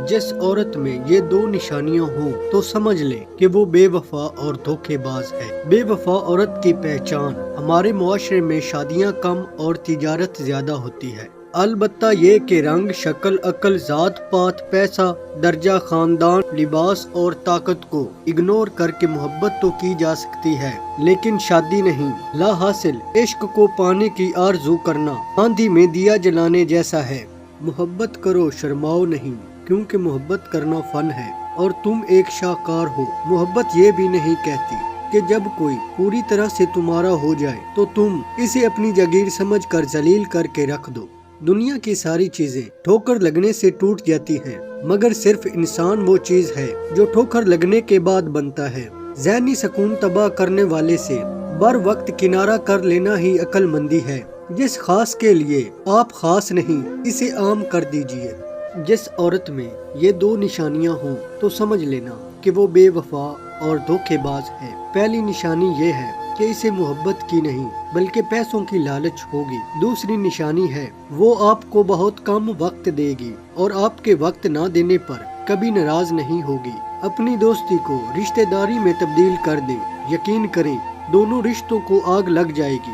جس عورت میں یہ دو نشانیاں ہوں تو سمجھ لیں کہ وہ بے وفا اور دھوکے باز ہے۔ بے وفا عورت کی پہچان ہمارے معاشرے میں شادیاں کم اور تجارت زیادہ ہوتی ہے۔ البتہ یہ کہ رنگ، شکل، عقل، ذات پات، پیسہ، درجہ خاندان، لباس اور طاقت کو اگنور کر کے محبت تو کی جا سکتی ہے، لیکن شادی نہیں۔ لا حاصل عشق کو پانے کی آرزو کرنا آندھی میں دیا جلانے جیسا ہے۔ محبت کرو، شرماؤ نہیں، کیونکہ محبت کرنا فن ہے اور تم ایک شاہکار ہو۔ محبت یہ بھی نہیں کہتی کہ جب کوئی پوری طرح سے تمہارا ہو جائے تو تم اسے اپنی جگیر سمجھ کر ذلیل کر کے رکھ دو۔ دنیا کی ساری چیزیں ٹھوکر لگنے سے ٹوٹ جاتی ہیں، مگر صرف انسان وہ چیز ہے جو ٹھوکر لگنے کے بعد بنتا ہے۔ ذہنی سکون تباہ کرنے والے سے بر وقت کنارہ کر لینا ہی عقل مندی ہے۔ جس خاص کے لیے آپ خاص نہیں، اسے عام کر دیجئے۔ جس عورت میں یہ دو نشانیاں ہوں تو سمجھ لینا کہ وہ بے وفا اور دھوکے باز ہے۔ پہلی نشانی یہ ہے کہ اسے محبت کی نہیں بلکہ پیسوں کی لالچ ہوگی۔ دوسری نشانی ہے وہ آپ کو بہت کم وقت دے گی اور آپ کے وقت نہ دینے پر کبھی ناراض نہیں ہوگی۔ اپنی دوستی کو رشتہ داری میں تبدیل کر دیں، یقین کریں دونوں رشتوں کو آگ لگ جائے گی۔